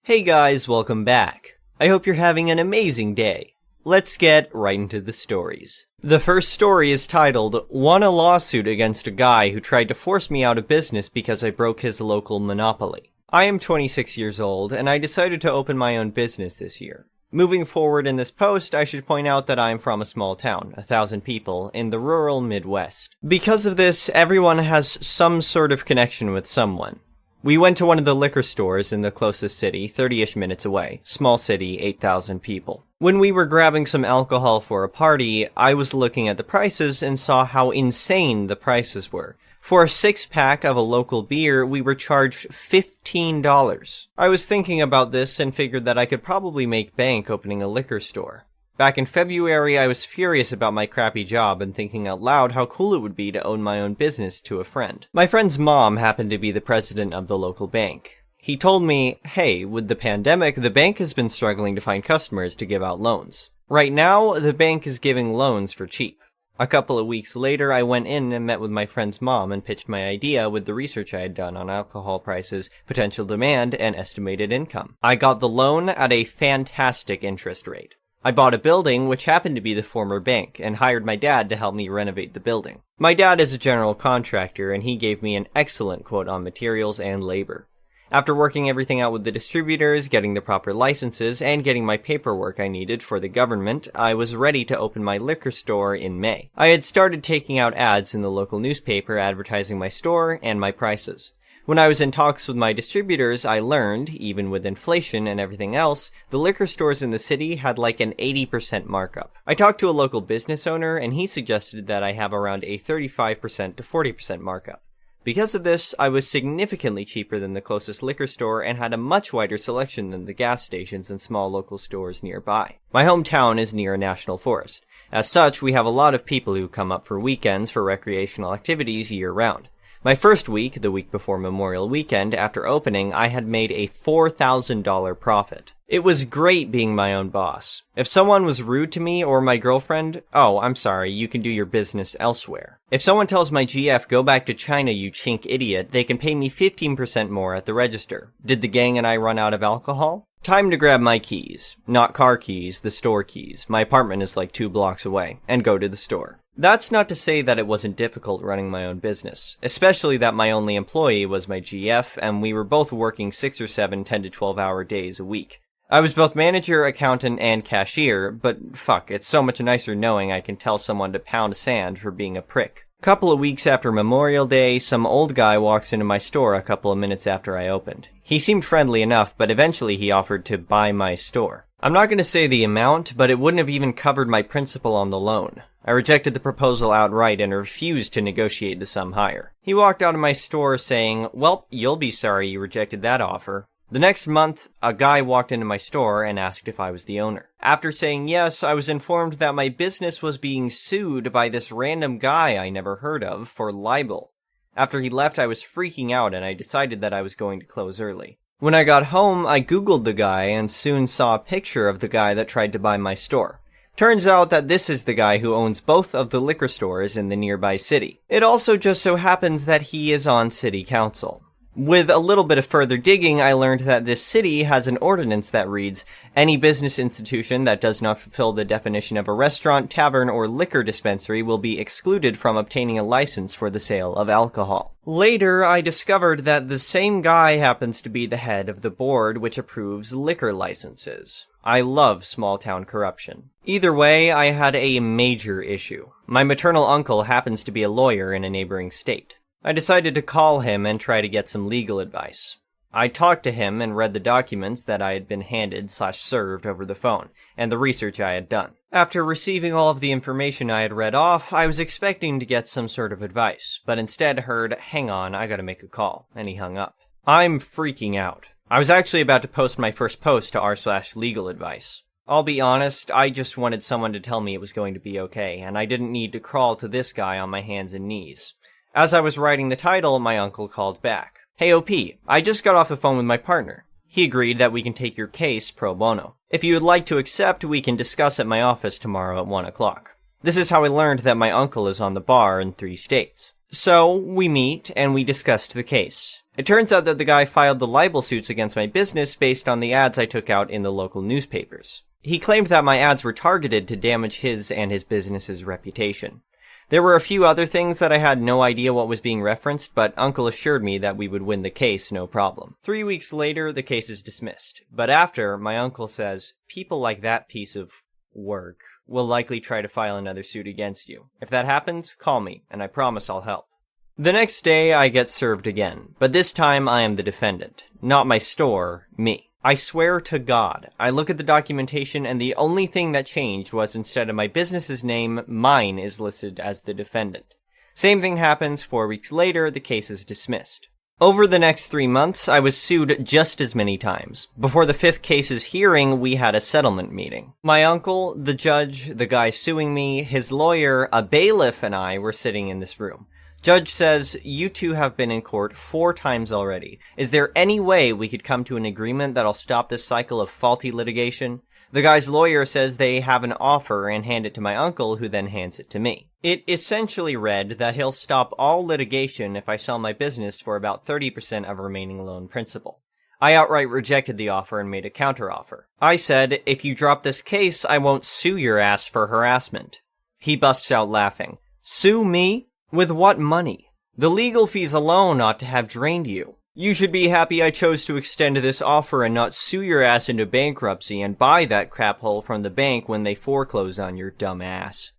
Hey guys, welcome back. I hope you're having an amazing day. Let's get right into the stories. The first story is titled, Won a Lawsuit Against a Guy Who Tried to Force Me Out of Business Because I Broke His Local Monopoly. I am 26 years old, and I decided to open my own business this year. Moving forward in this post, I should point out that I'm from a small town, 1,000 people, in the rural Midwest. Because of this, everyone has some sort of connection with someone. We went to one of the liquor stores in the closest city, 30-ish minutes away. Small city, 8,000 people. When we were grabbing some alcohol for a party, I was looking at the prices and saw how insane the prices were. For a 6-pack of a local beer, we were charged $15. I was thinking about this and figured that I could probably make bank opening a liquor store. Back in February, I was furious about my crappy job and thinking out loud how cool it would be to own my own business to a friend. My friend's mom happened to be the president of the local bank. He told me, hey, with the pandemic, the bank has been struggling to find customers to give out loans. Right now, the bank is giving loans for cheap. A couple of weeks later, I went in and met with my friend's mom and pitched my idea with the research I had done on alcohol prices, potential demand, and estimated income. I got the loan at a fantastic interest rate. I bought a building, which happened to be the former bank, and hired my dad to help me renovate the building. My dad is a general contractor, and he gave me an excellent quote on materials and labor. After working everything out with the distributors, getting the proper licenses, and getting my paperwork I needed for the government, I was ready to open my liquor store in May. I had started taking out ads in the local newspaper advertising my store and my prices. When I was in talks with my distributors, I learned, even with inflation and everything else, the liquor stores in the city had like an 80% markup. I talked to a local business owner, and he suggested that I have around a 35% to 40% markup. Because of this, I was significantly cheaper than the closest liquor store and had a much wider selection than the gas stations and small local stores nearby. My hometown is near a national forest. As such, we have a lot of people who come up for weekends for recreational activities year-round. My first week, the week before Memorial Weekend, after opening, I had made a $4,000 profit. It was great being my own boss. If someone was rude to me or my girlfriend, oh, I'm sorry, you can do your business elsewhere. If someone tells my GF, go back to China, you chink idiot, they can pay me 15% more at the register. Did the gang and I run out of alcohol? Time to grab my keys. Not car keys, the store keys. My apartment is like 2 blocks away. And go to the store. That's not to say that it wasn't difficult running my own business, especially that my only employee was my GF, and we were both working 6 or 7 10 to 12 hour days a week. I was both manager, accountant, and cashier, but fuck, it's so much nicer knowing I can tell someone to pound sand for being a prick. Couple of weeks after Memorial Day, some old guy walks into my store a couple of minutes after I opened. He seemed friendly enough, but eventually he offered to buy my store. I'm not going to say the amount, but it wouldn't have even covered my principal on the loan. I rejected the proposal outright and refused to negotiate the sum higher. He walked out of my store saying, well, you'll be sorry you rejected that offer. The next month, a guy walked into my store and asked if I was the owner. After saying yes, I was informed that my business was being sued by this random guy I never heard of for libel. After he left, I was freaking out and I decided that I was going to close early. When I got home, I googled the guy and soon saw a picture of the guy that tried to buy my store. Turns out that this is the guy who owns both of the liquor stores in the nearby city. It also just so happens that he is on city council. With a little bit of further digging, I learned that this city has an ordinance that reads, any business institution that does not fulfill the definition of a restaurant, tavern, or liquor dispensary will be excluded from obtaining a license for the sale of alcohol. Later, I discovered that the same guy happens to be the head of the board which approves liquor licenses. I love small-town corruption. Either way, I had a major issue. My maternal uncle happens to be a lawyer in a neighboring state. I decided to call him and try to get some legal advice. I talked to him and read the documents that I had been handed/served over the phone, and the research I had done. After receiving all of the information I had read off, I was expecting to get some sort of advice, but instead heard, hang on, I gotta make a call, and he hung up. I'm freaking out. I was actually about to post my first post to r/legal advice. I'll be honest, I just wanted someone to tell me it was going to be okay, and I didn't need to crawl to this guy on my hands and knees. As I was writing the title, my uncle called back. Hey OP, I just got off the phone with my partner. He agreed that we can take your case pro bono. If you would like to accept, we can discuss at my office tomorrow at 1 o'clock. This is how I learned that my uncle is on the bar in 3 states. So, we meet, and we discussed the case. It turns out that the guy filed the libel suits against my business based on the ads I took out in the local newspapers. He claimed that my ads were targeted to damage his and his business's reputation. There were a few other things that I had no idea what was being referenced, but Uncle assured me that we would win the case no problem. 3 weeks later, the case is dismissed. But after, my uncle says, people like that piece of work will likely try to file another suit against you. If that happens, call me, and I promise I'll help. The next day, I get served again, but this time I am the defendant. Not my store, me. I swear to God, I look at the documentation and the only thing that changed was instead of my business's name, mine is listed as the defendant. Same thing happens 4 weeks later, the case is dismissed. Over the next 3 months, I was sued just as many times. Before the 5th case's hearing, we had a settlement meeting. My uncle, the judge, the guy suing me, his lawyer, a bailiff, and I were sitting in this room. Judge says, you two have been in court 4 times already. Is there any way we could come to an agreement that'll stop this cycle of faulty litigation? The guy's lawyer says they have an offer and hand it to my uncle, who then hands it to me. It essentially read that he'll stop all litigation if I sell my business for about 30% of remaining loan principal. I outright rejected the offer and made a counteroffer. I said, if you drop this case, I won't sue your ass for harassment. He busts out laughing. Sue me? With what money? The legal fees alone ought to have drained you. You should be happy I chose to extend this offer and not sue your ass into bankruptcy and buy that crap hole from the bank when they foreclose on your dumb ass.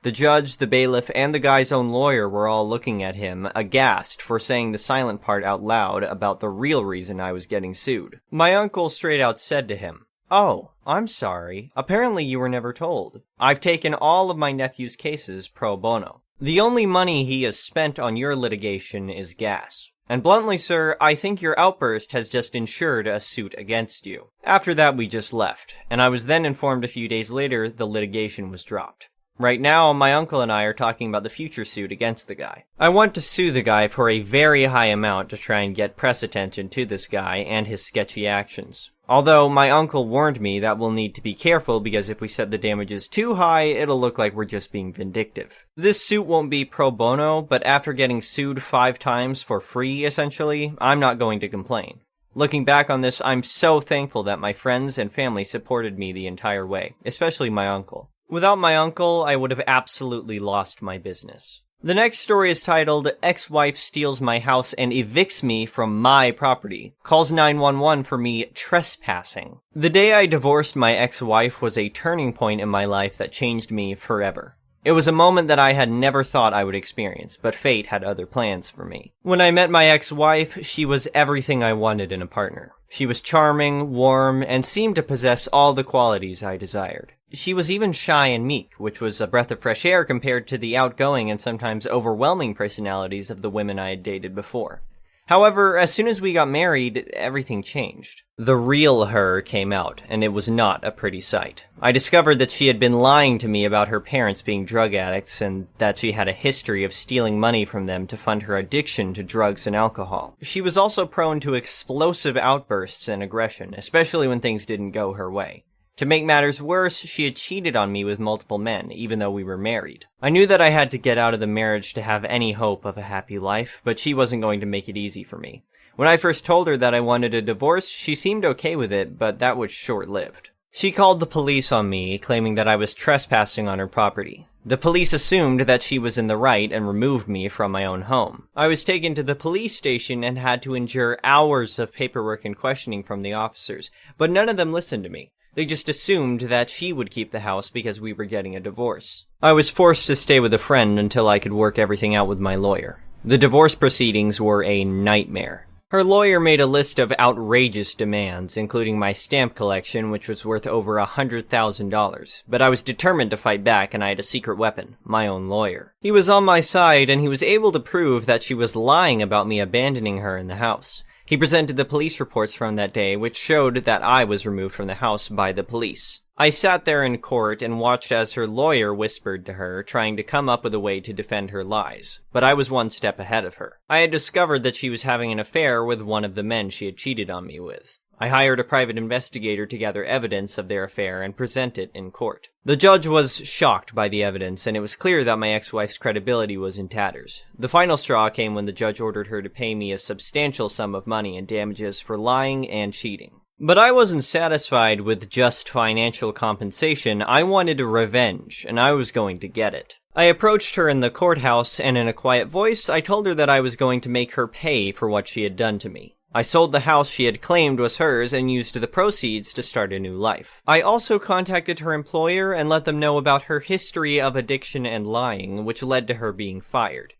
The judge, the bailiff, and the guy's own lawyer were all looking at him, aghast for saying the silent part out loud about the real reason I was getting sued. My uncle straight out said to him, "Oh, I'm sorry. Apparently you were never told. I've taken all of my nephew's cases pro bono. The only money he has spent on your litigation is gas. And bluntly, sir, I think your outburst has just insured a suit against you." After that, we just left, and I was then informed a few days later the litigation was dropped. Right now, my uncle and I are talking about the future suit against the guy. I want to sue the guy for a very high amount to try and get press attention to this guy and his sketchy actions. Although, my uncle warned me that we'll need to be careful because if we set the damages too high, it'll look like we're just being vindictive. This suit won't be pro bono, but after getting sued 5 times for free, essentially, I'm not going to complain. Looking back on this, I'm so thankful that my friends and family supported me the entire way, especially my uncle. Without my uncle, I would have absolutely lost my business. The next story is titled, Ex-Wife Steals My House and Evicts Me from My Property. Calls 911 for me trespassing. The day I divorced my ex-wife was a turning point in my life that changed me forever. It was a moment that I had never thought I would experience, but fate had other plans for me. When I met my ex-wife, she was everything I wanted in a partner. She was charming, warm, and seemed to possess all the qualities I desired. She was even shy and meek, which was a breath of fresh air compared to the outgoing and sometimes overwhelming personalities of the women I had dated before. However, as soon as we got married, everything changed. The real her came out, and it was not a pretty sight. I discovered that she had been lying to me about her parents being drug addicts, and that she had a history of stealing money from them to fund her addiction to drugs and alcohol. She was also prone to explosive outbursts and aggression, especially when things didn't go her way. To make matters worse, she had cheated on me with multiple men, even though we were married. I knew that I had to get out of the marriage to have any hope of a happy life, but she wasn't going to make it easy for me. When I first told her that I wanted a divorce, she seemed okay with it, but that was short-lived. She called the police on me, claiming that I was trespassing on her property. The police assumed that she was in the right and removed me from my own home. I was taken to the police station and had to endure hours of paperwork and questioning from the officers, but none of them listened to me. They just assumed that she would keep the house because we were getting a divorce. I was forced to stay with a friend until I could work everything out with my lawyer. The divorce proceedings were a nightmare. Her lawyer made a list of outrageous demands, including my stamp collection, which was worth over $100,000. But I was determined to fight back, and I had a secret weapon, my own lawyer. He was on my side, and he was able to prove that she was lying about me abandoning her in the house. He presented the police reports from that day, which showed that I was removed from the house by the police. I sat there in court and watched as her lawyer whispered to her, trying to come up with a way to defend her lies. But I was one step ahead of her. I had discovered that she was having an affair with one of the men she had cheated on me with. I hired a private investigator to gather evidence of their affair and present it in court. The judge was shocked by the evidence, and it was clear that my ex-wife's credibility was in tatters. The final straw came when the judge ordered her to pay me a substantial sum of money in damages for lying and cheating. But I wasn't satisfied with just financial compensation. I wanted revenge, and I was going to get it. I approached her in the courthouse, and in a quiet voice, I told her that I was going to make her pay for what she had done to me. I sold the house she had claimed was hers and used the proceeds to start a new life. I also contacted her employer and let them know about her history of addiction and lying, which led to her being fired.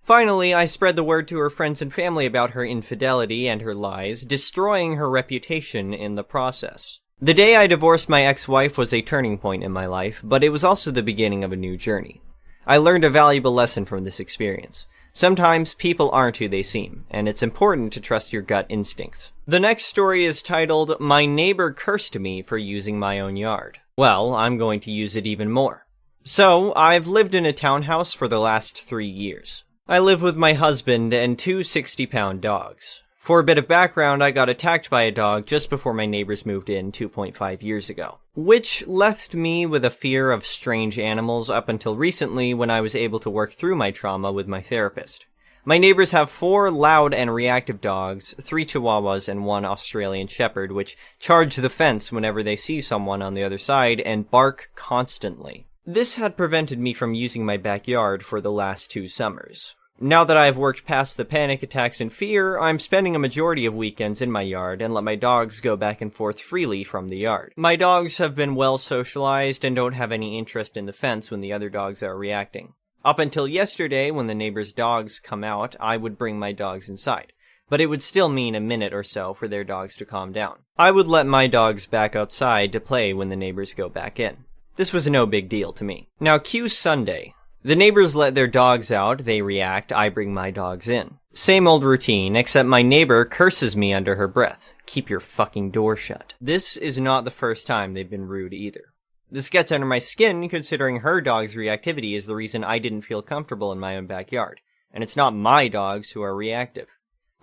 Finally, I spread the word to her friends and family about her infidelity and her lies, destroying her reputation in the process. The day I divorced my ex-wife was a turning point in my life, but it was also the beginning of a new journey. I learned a valuable lesson from this experience. Sometimes people aren't who they seem, and it's important to trust your gut instincts. The next story is titled, My Neighbor Cursed Me for Using My Own Yard. Well, I'm going to use it even more. So, I've lived in a townhouse for the last 3 years. I live with my husband and 2 60-pound dogs. For a bit of background, I got attacked by a dog just before my neighbors moved in 2.5 years ago, which left me with a fear of strange animals up until recently when I was able to work through my trauma with my therapist. My neighbors have 4 loud and reactive dogs, 3 Chihuahuas and 1 Australian Shepherd, which charge the fence whenever they see someone on the other side and bark constantly. This had prevented me from using my backyard for the last 2 summers. Now that I have worked past the panic attacks and fear, I'm spending a majority of weekends in my yard and let my dogs go back and forth freely from the yard. My dogs have been well socialized and don't have any interest in the fence when the other dogs are reacting. Up until yesterday, when the neighbors' dogs come out, I would bring my dogs inside. But it would still mean a minute or so for their dogs to calm down. I would let my dogs back outside to play when the neighbors go back in. This was no big deal to me. Now cue Sunday. The neighbors let their dogs out, they react, I bring my dogs in. Same old routine, except my neighbor curses me under her breath. Keep your fucking door shut. This is not the first time they've been rude either. This gets under my skin, considering her dog's reactivity is the reason I didn't feel comfortable in my own backyard. And it's not my dogs who are reactive.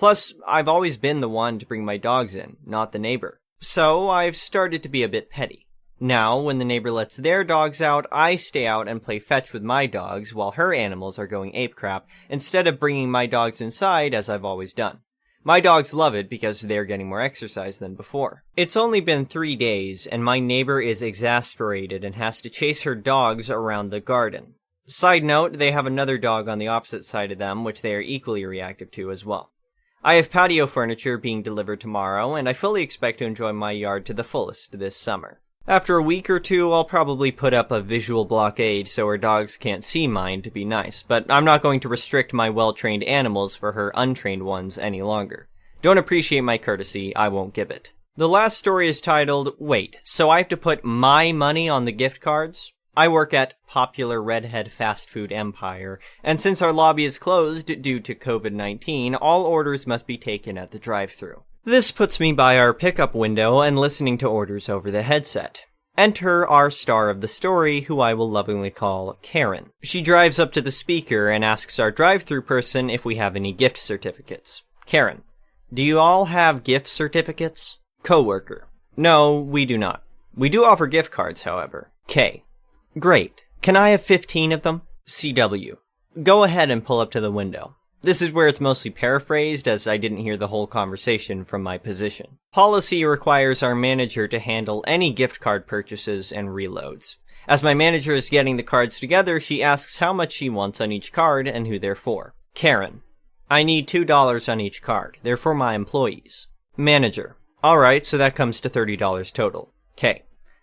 Plus, I've always been the one to bring my dogs in, not the neighbor. So, I've started to be a bit petty. Now, when the neighbor lets their dogs out, I stay out and play fetch with my dogs while her animals are going apecrap, instead of bringing my dogs inside as I've always done. My dogs love it because they're getting more exercise than before. It's only been 3 days, and my neighbor is exasperated and has to chase her dogs around the garden. Side note, they have another dog on the opposite side of them, which they are equally reactive to as well. I have patio furniture being delivered tomorrow, and I fully expect to enjoy my yard to the fullest this summer. After a week or 2, I'll probably put up a visual blockade so her dogs can't see mine to be nice, but I'm not going to restrict my well-trained animals for her untrained ones any longer. Don't appreciate my courtesy, I won't give it. The last story is titled, Wait, so I have to put my money on the gift cards? I work at popular redhead fast food empire, and since our lobby is closed due to COVID-19, all orders must be taken at the drive-thru. This puts me by our pickup window and listening to orders over the headset. Enter our star of the story, who I will lovingly call Karen. She drives up to the speaker and asks our drive-thru person if we have any gift certificates. Karen: do you all have gift certificates? Coworker: no, we do not. We do offer gift cards, however. K: great. Can I have 15 of them? CW: go ahead and pull up to the window. This is where it's mostly paraphrased, as I didn't hear the whole conversation from my position. Policy requires our manager to handle any gift card purchases and reloads. As my manager is getting the cards together, she asks how much she wants on each card and who they're for. Karen: I need $2 on each card. They're for my employees. Manager: alright, so that comes to $30 total. K: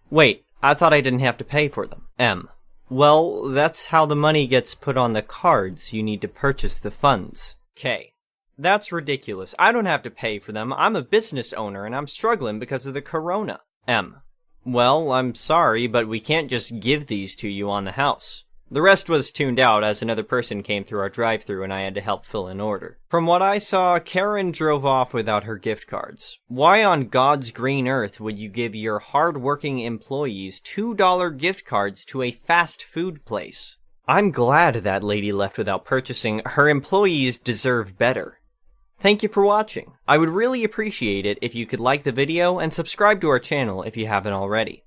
wait, I thought I didn't have to pay for them. M: well, that's how the money gets put on the cards. You need to purchase the funds. K: that's ridiculous. I don't have to pay for them. I'm a business owner and I'm struggling because of the corona. M: well, I'm sorry, but we can't just give these to you on the house. The rest was tuned out as another person came through our drive-thru and I had to help fill an order. From what I saw, Karen drove off without her gift cards. Why on God's green earth would you give your hard-working employees $2 gift cards to a fast food place? I'm glad that lady left without purchasing. Her employees deserve better. Thank you for watching. I would really appreciate it if you could like the video and subscribe to our channel if you haven't already.